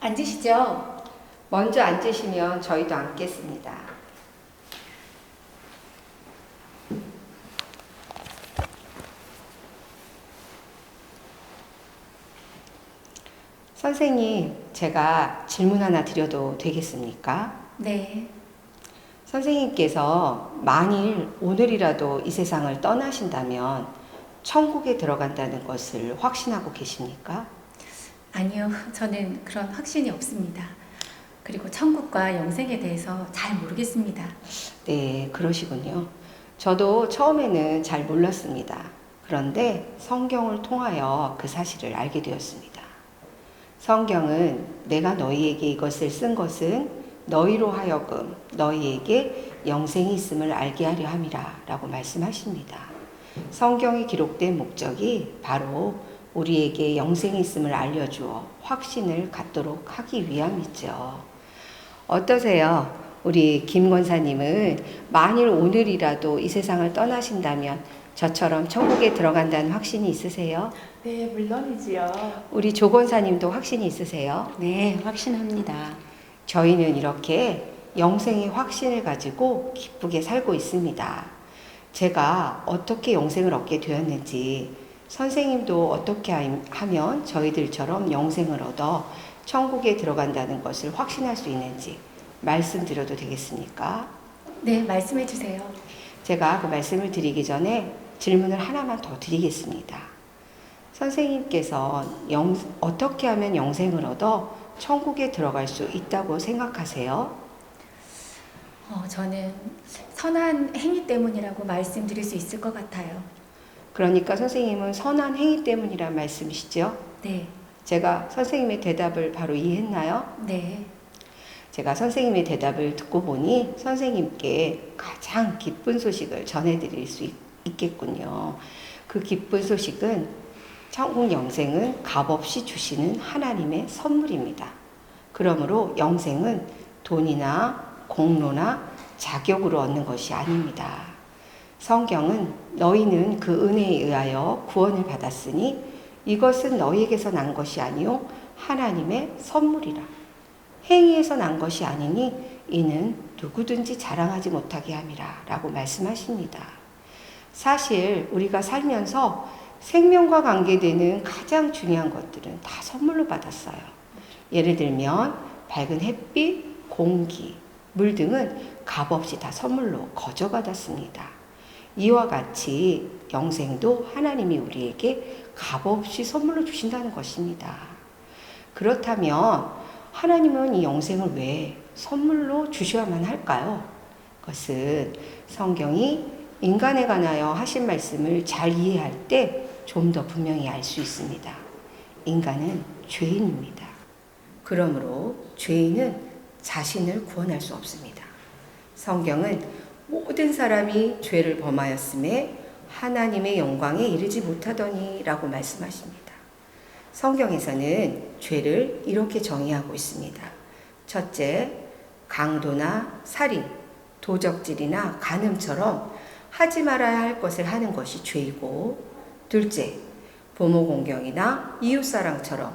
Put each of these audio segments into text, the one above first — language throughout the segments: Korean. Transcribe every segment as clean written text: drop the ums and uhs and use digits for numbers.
앉으시죠. 먼저 앉으시면 저희도 앉겠습니다. 선생님, 제가 질문 하나 드려도 되겠습니까? 네. 선생님께서 만일 오늘이라도 이 세상을 떠나신다면 천국에 들어간다는 것을 확신하고 계십니까? 아니요, 저는 그런 확신이 없습니다. 그리고 천국과 영생에 대해서 잘 모르겠습니다. 네, 그러시군요. 저도 처음에는 잘 몰랐습니다. 그런데 성경을 통하여 그 사실을 알게 되었습니다. 성경은 내가 너희에게 이것을 쓴 것은 너희로 하여금 너희에게 영생이 있음을 알게 하려 함이라 라고 말씀하십니다. 성경에 기록된 목적이 바로 우리에게 영생이 있음을 알려주어 확신을 갖도록 하기 위함이죠. 어떠세요? 우리 김 권사님은 만일 오늘이라도 이 세상을 떠나신다면 저처럼 천국에 들어간다는 확신이 있으세요? 네, 물론이지요. 우리 조 권사님도 확신이 있으세요? 네, 확신합니다. 저희는 이렇게 영생의 확신을 가지고 기쁘게 살고 있습니다. 제가 어떻게 영생을 얻게 되었는지, 선생님도 어떻게 하면 저희들처럼 영생을 얻어 천국에 들어간다는 것을 확신할 수 있는지 말씀드려도 되겠습니까? 네, 말씀해 주세요. 제가 그 말씀을 드리기 전에 질문을 하나만 더 드리겠습니다. 선생님께서 어떻게 하면 영생을 얻어 천국에 들어갈 수 있다고 생각하세요? 저는 선한 행위 때문이라고 말씀드릴 수 있을 것 같아요. 그러니까 선생님은 선한 행위 때문이란 말씀이시죠? 네, 제가 선생님의 대답을 바로 이해했나요? 네. 제가 선생님의 대답을 듣고 보니 선생님께 가장 기쁜 소식을 전해드릴 수 있겠군요. 그 기쁜 소식은 천국 영생은 값없이 주시는 하나님의 선물입니다. 그러므로 영생은 돈이나 공로나 자격으로 얻는 것이 아닙니다. 성경은 너희는 그 은혜에 의하여 구원을 받았으니 이것은 너희에게서 난 것이 아니요 하나님의 선물이라. 행위에서 난 것이 아니니 이는 누구든지 자랑하지 못하게 함이라 라고 말씀하십니다. 사실 우리가 살면서 생명과 관계되는 가장 중요한 것들은 다 선물로 받았어요. 예를 들면 밝은 햇빛, 공기, 물 등은 값없이 다 선물로 거저받았습니다. 이와 같이 영생도 하나님이 우리에게 값없이 선물로 주신다는 것입니다. 그렇다면 하나님은 이 영생을 왜 선물로 주셔야만 할까요? 그것은 성경이 인간에 관하여 하신 말씀을 잘 이해할 때 좀 더 분명히 알 수 있습니다. 인간은 죄인입니다. 그러므로 죄인은 자신을 구원할 수 없습니다. 성경은 모든 사람이 죄를 범하였음에 하나님의 영광에 이르지 못하더니 라고 말씀하십니다. 성경에서는 죄를 이렇게 정의하고 있습니다. 첫째, 강도나 살인, 도적질이나 간음처럼 하지 말아야 할 것을 하는 것이 죄이고, 둘째, 부모 공경이나 이웃사랑처럼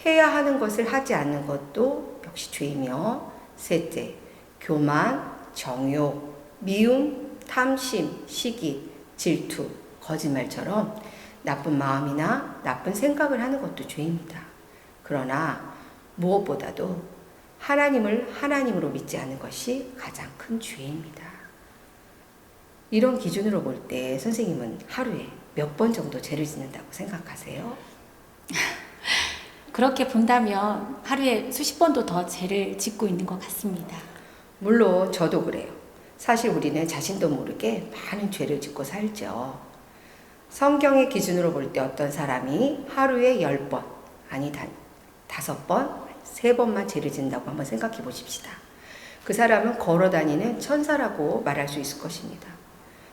해야 하는 것을 하지 않는 것도 역시 죄이며, 셋째, 교만, 정욕, 미움, 탐심, 시기, 질투, 거짓말처럼 나쁜 마음이나 나쁜 생각을 하는 것도 죄입니다. 그러나 무엇보다도 하나님을 하나님으로 믿지 않는 것이 가장 큰 죄입니다. 이런 기준으로 볼 때 선생님은 하루에 몇 번 정도 죄를 짓는다고 생각하세요? 그렇게 본다면 하루에 수십 번도 더 죄를 짓고 있는 것 같습니다. 물론 저도 그래요. 사실 우리는 자신도 모르게 많은 죄를 짓고 살죠. 성경의 기준으로 볼 때 어떤 사람이 하루에 10번, 아니 5번, 3번만 죄를 짓는다고 한번 생각해 보십시다. 그 사람은 걸어다니는 천사라고 말할 수 있을 것입니다.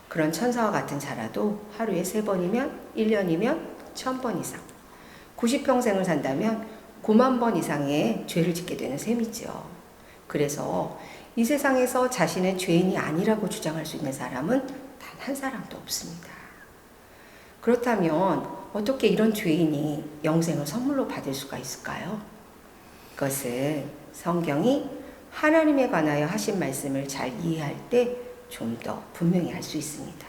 그런 천사와 같은 자라도 하루에 3번이면 1년이면 1000번 이상, 90평생을 산다면 9만 번 이상의 죄를 짓게 되는 셈이죠. 그래서 이 세상에서 자신은 죄인이 아니라고 주장할 수 있는 사람은 단 한 사람도 없습니다. 그렇다면 어떻게 이런 죄인이 영생을 선물로 받을 수가 있을까요? 그것은 성경이 하나님에 관하여 하신 말씀을 잘 이해할 때 좀 더 분명히 알 수 있습니다.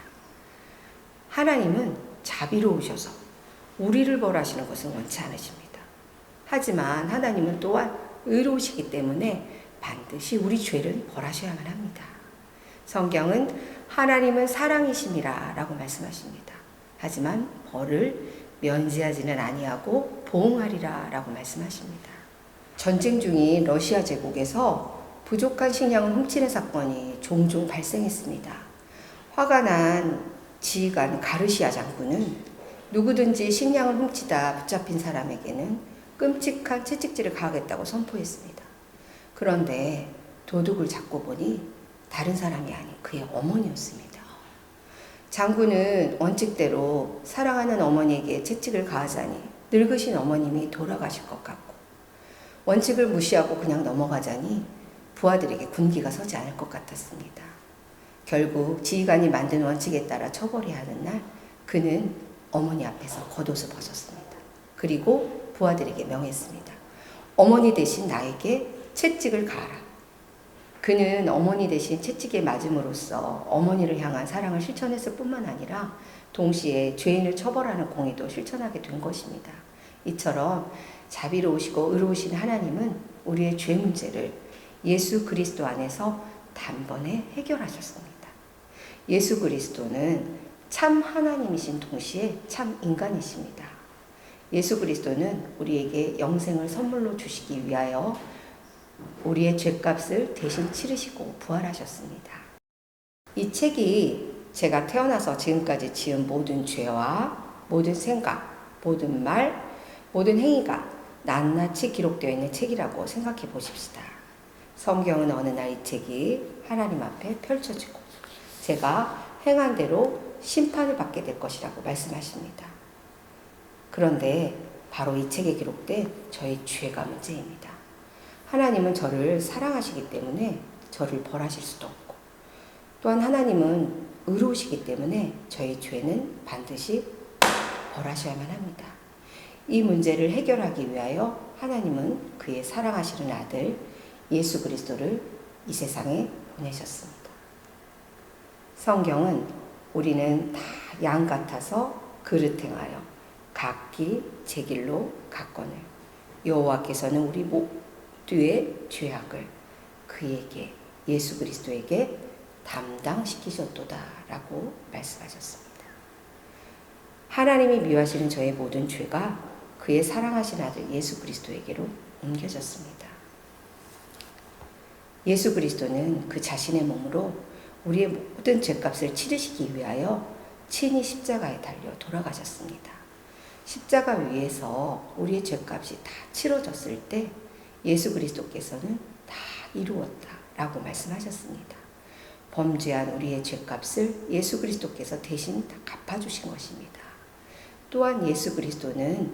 하나님은 자비로우셔서 우리를 벌하시는 것은 원치 않으십니다. 하지만 하나님은 또한 의로우시기 때문에 반드시 우리 죄를 벌하셔야만 합니다. 성경은 하나님은 사랑이시니라 라고 말씀하십니다. 하지만 벌을 면제하지는 아니하고 보응하리라 라고 말씀하십니다. 전쟁 중인 러시아 제국에서 부족한 식량을 훔치는 사건이 종종 발생했습니다. 화가 난 지휘관 가르시아 장군은 누구든지 식량을 훔치다 붙잡힌 사람에게는 끔찍한 채찍질을 가하겠다고 선포했습니다. 그런데 도둑을 잡고 보니 다른 사람이 아닌 그의 어머니였습니다. 장군은 원칙대로 사랑하는 어머니에게 채찍을 가하자니 늙으신 어머님이 돌아가실 것 같고, 원칙을 무시하고 그냥 넘어가자니 부하들에게 군기가 서지 않을 것 같았습니다. 결국 지휘관이 만든 원칙에 따라 처벌해야 하는 날, 그는 어머니 앞에서 겉옷을 벗었습니다. 그리고 부하들에게 명했습니다. 어머니 대신 나에게 채찍을 가하라. 그는 어머니 대신 채찍에 맞음으로써 어머니를 향한 사랑을 실천했을 뿐만 아니라 동시에 죄인을 처벌하는 공의도 실천하게 된 것입니다. 이처럼 자비로우시고 의로우신 하나님은 우리의 죄 문제를 예수 그리스도 안에서 단번에 해결하셨습니다. 예수 그리스도는 참 하나님이신 동시에 참 인간이십니다. 예수 그리스도는 우리에게 영생을 선물로 주시기 위하여 우리의 죄값을 대신 치르시고 부활하셨습니다. 이 책이 제가 태어나서 지금까지 지은 모든 죄와 모든 생각, 모든 말, 모든 행위가 낱낱이 기록되어 있는 책이라고 생각해 보십시다. 성경은 어느 날 이 책이 하나님 앞에 펼쳐지고 제가 행한 대로 심판을 받게 될 것이라고 말씀하십니다. 그런데 바로 이 책에 기록된 저의 죄가 문제입니다. 하나님은 저를 사랑하시기 때문에 저를 벌하실 수도 없고, 또한 하나님은 의로우시기 때문에 저의 죄는 반드시 벌하셔야만 합니다. 이 문제를 해결하기 위하여 하나님은 그의 사랑하시는 아들 예수 그리스도를 이 세상에 보내셨습니다. 성경은 우리는 다 양 같아서 그릇 행하여 각기 제 길로 갔거늘 여호와께서는 우리 모두의 죄악을 그에게 예수 그리스도에게 담당시키셨도다 라고 말씀하셨습니다. 하나님이 미워하시는 저의 모든 죄가 그의 사랑하신 아들 예수 그리스도에게로 옮겨졌습니다. 예수 그리스도는 그 자신의 몸으로 우리의 모든 죄값을 치르시기 위하여 친히 십자가에 달려 돌아가셨습니다. 십자가 위에서 우리의 죄값이 다 치러졌을 때 예수 그리스도께서는 다 이루었다 라고 말씀하셨습니다. 범죄한 우리의 죄값을 예수 그리스도께서 대신 다 갚아주신 것입니다. 또한 예수 그리스도는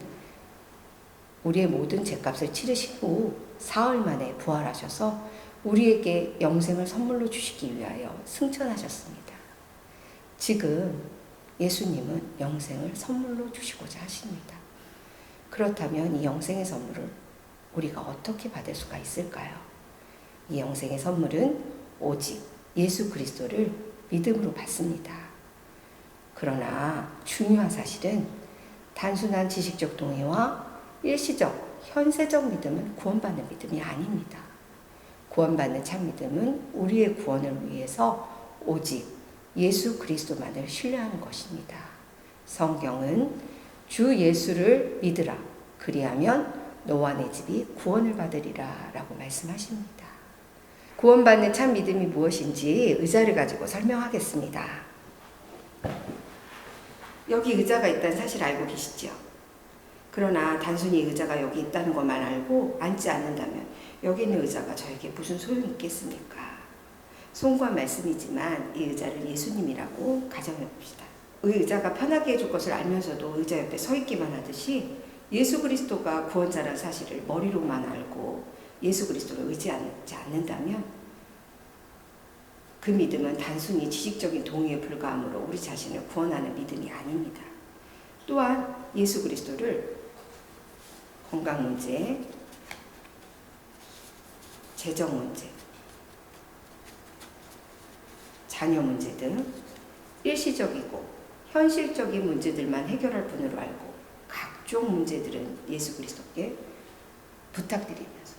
우리의 모든 죄값을 치르신 후 사흘 만에 부활하셔서 우리에게 영생을 선물로 주시기 위하여 승천하셨습니다. 지금 예수님은 영생을 선물로 주시고자 하십니다. 그렇다면 이 영생의 선물을 우리가 어떻게 받을 수가 있을까요? 이 영생의 선물은 오직 예수 그리스도를 믿음으로 받습니다. 그러나 중요한 사실은 단순한 지식적 동의와 일시적, 현세적 믿음은 구원받는 믿음이 아닙니다. 구원받는 참 믿음은 우리의 구원을 위해서 오직 예수 그리스도만을 신뢰하는 것입니다. 성경은 주 예수를 믿으라. 그리하면 너와 내 집이 구원을 받으리라 라고 말씀하십니다. 구원받는 참 믿음이 무엇인지 의자를 가지고 설명하겠습니다. 여기 의자가 있다는 사실 알고 계시죠? 그러나 단순히 의자가 여기 있다는 것만 알고 앉지 않는다면 여기 있는 의자가 저에게 무슨 소용이 있겠습니까? 송구한 말씀이지만 이 의자를 예수님이라고 가정해 봅시다. 의자가 편하게 해줄 것을 알면서도 의자 옆에 서 있기만 하듯이 예수 그리스도가 구원자라는 사실을 머리로만 알고 예수 그리스도를 의지하지 않는다면 그 믿음은 단순히 지식적인 동의에 불과하므로 우리 자신을 구원하는 믿음이 아닙니다. 또한 예수 그리스도를 건강 문제, 재정 문제, 자녀 문제 등 일시적이고 현실적인 문제들만 해결할 분으로 알고 각종 문제들은 예수 그리스도께 부탁드리면서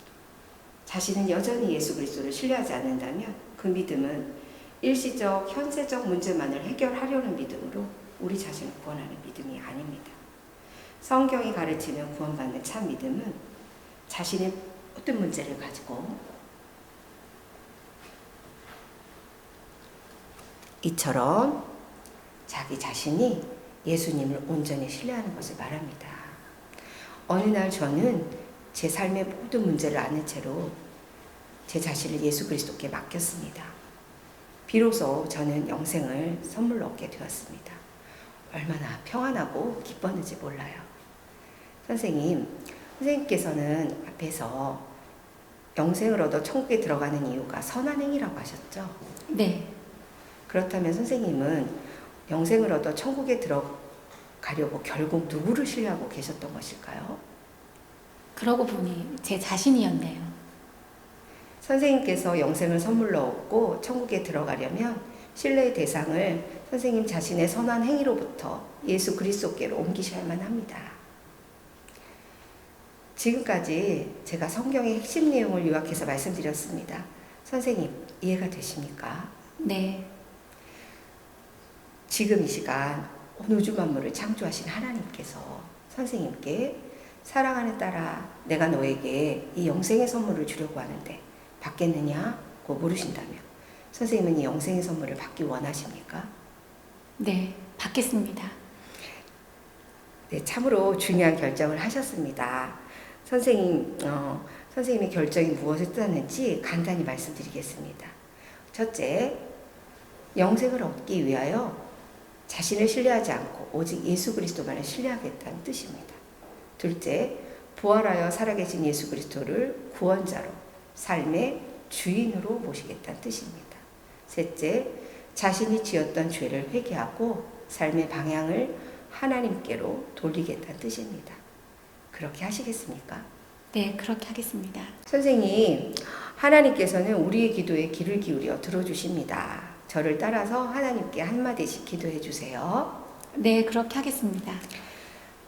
자신은 여전히 예수 그리스도를 신뢰하지 않는다면 그 믿음은 일시적 현세적 문제만을 해결하려는 믿음으로 우리 자신을 구원하는 믿음이 아닙니다. 성경이 가르치는 구원받는 참 믿음은 자신의 어떤 문제를 가지고 이처럼 자기 자신이 예수님을 온전히 신뢰하는 것을 말합니다. 어느 날 저는 제 삶의 모든 문제를 아는 채로 제 자신을 예수 그리스도께 맡겼습니다. 비로소 저는 영생을 선물로 얻게 되었습니다. 얼마나 평안하고 기뻤는지 몰라요. 선생님께서는 앞에서 영생을 얻어 천국에 들어가는 이유가 선한 행위라고 하셨죠? 네. 그렇다면 선생님은 영생을 얻어 천국에 들어가려고 결국 누구를 신뢰하고 계셨던 것일까요? 그러고 보니 제 자신이었네요. 선생님께서 영생을 선물로 얻고 천국에 들어가려면 신뢰의 대상을 선생님 자신의 선한 행위로부터 예수 그리스도께로 옮기셔야만 합니다. 지금까지 제가 성경의 핵심 내용을 요약해서 말씀드렸습니다. 선생님, 이해가 되십니까? 네. 지금 이 시간 온 우주 만물을 창조하신 하나님께서 선생님께 사랑하는 딸아, 내가 너에게 이 영생의 선물을 주려고 하는데 받겠느냐고 물으신다면 선생님은 이 영생의 선물을 받기 원하십니까? 네, 받겠습니다. 네, 참으로 중요한 결정을 하셨습니다. 선생님의 결정이 무엇을 뜻하는지 간단히 말씀드리겠습니다. 첫째, 영생을 얻기 위하여 자신을 신뢰하지 않고 오직 예수 그리스도만을 신뢰하겠다는 뜻입니다. 둘째, 부활하여 살아계신 예수 그리스도를 구원자로 삶의 주인으로 모시겠다는 뜻입니다. 셋째, 자신이 지었던 죄를 회개하고 삶의 방향을 하나님께로 돌리겠다는 뜻입니다. 그렇게 하시겠습니까? 네, 그렇게 하겠습니다. 선생님, 하나님께서는 우리의 기도에 귀를 기울여 들어주십니다. 저를 따라서 하나님께 한마디씩 기도해 주세요. 네, 그렇게 하겠습니다.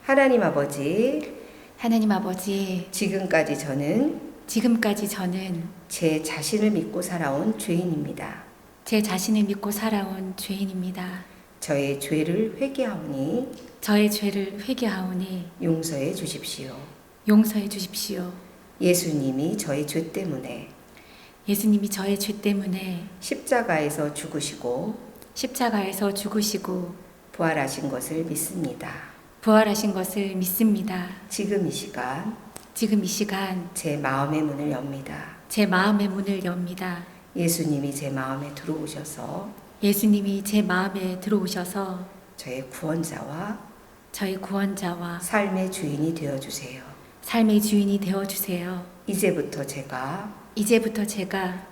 하나님 아버지, 하나님 아버지, 지금까지 저는 제 자신을 믿고 살아온 죄인입니다. 제 자신을 믿고 살아온 죄인입니다. 저의 죄를 회개하오니 저의 죄를 회개하오니 용서해 주십시오. 용서해 주십시오. 예수님이 저의 죄 때문에 예수님이 저의 죄 때문에 십자가에서 죽으시고 부활하신 것을 믿습니다. 부활하신 것을 믿습니다. 지금 이 시간 제 마음의 문을 엽니다. 마음의 문을 엽니다. 예수님이 제 마음에 들어오셔서 저의 구원자와 삶의 주인이 되어주세요. 이제부터 제가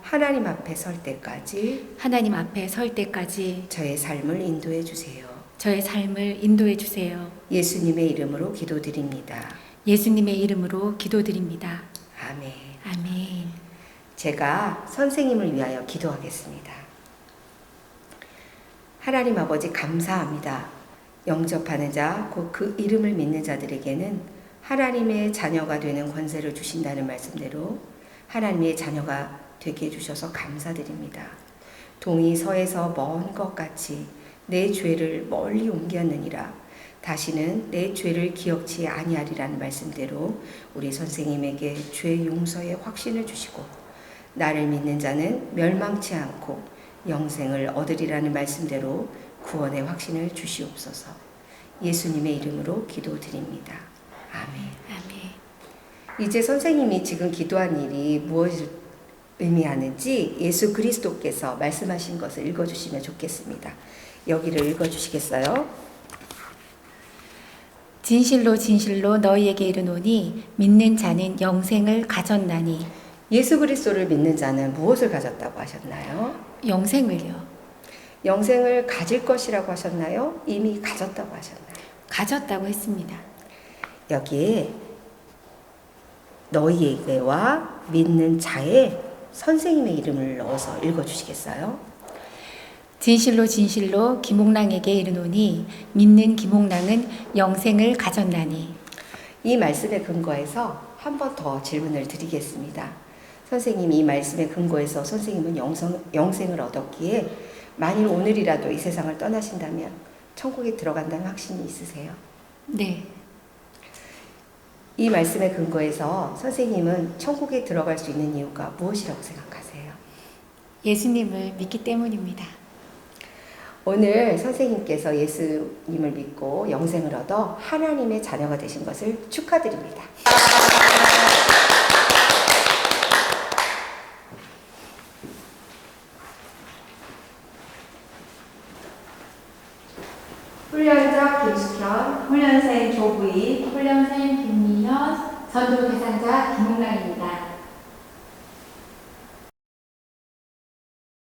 하나님 앞에 설 때까지 저의 삶을 인도해 주세요. 예수님의 이름으로 기도드립니다. 아멘. 아멘. 제가 선생님을 위하여 기도하겠습니다. 하나님 아버지 감사합니다. 영접하는 자, 곧 그 이름을 믿는 자들에게는 하나님의 자녀가 되는 권세를 주신다는 말씀대로 하나님의 자녀가 되게 해주셔서 감사드립니다. 동이 서에서 먼 것 같이 내 죄를 멀리 옮겼느니라. 다시는 내 죄를 기억치 아니하리라는 말씀대로 우리 선생님에게 죄 용서의 확신을 주시고 나를 믿는 자는 멸망치 않고 영생을 얻으리라는 말씀대로 구원의 확신을 주시옵소서. 예수님의 이름으로 기도드립니다. 아멘. 이제 선생님이 지금 기도한 일이 무엇을 의미하는지 예수 그리스도께서 말씀하신 것을 읽어주시면 좋겠습니다. 여기를 읽어주시겠어요? 진실로 진실로 너희에게 이르노니 믿는 자는 영생을 가졌나니. 예수 그리스도를 믿는 자는 무엇을 가졌다고 하셨나요? 영생을요. 영생을 가질 것이라고 하셨나요? 이미 가졌다고 하셨나요? 가졌다고 했습니다. 여기에 너희에게와 믿는 자의 선생님의 이름을 넣어서 읽어주시겠어요? 진실로 진실로 김옥랑에게 이르노니 믿는 김옥랑은 영생을 가졌나니. 이 말씀에 근거해서 한 번 더 질문을 드리겠습니다. 선생님, 이 말씀에 근거해서 선생님은 영생을 얻었기에 만일 오늘이라도 이 세상을 떠나신다면 천국에 들어간다는 확신이 있으세요? 네, 이 말씀에 근거해서 선생님은 천국에 들어갈 수 있는 이유가 무엇이라고 생각하세요? 예수님을 믿기 때문입니다. 오늘 선생님께서 예수님을 믿고 영생을 얻어 하나님의 자녀가 되신 것을 축하드립니다. 훈련자 김숙현, 훈련생 조부희, 훈련생 김미현, 전도 대상자 김옥랑입니다.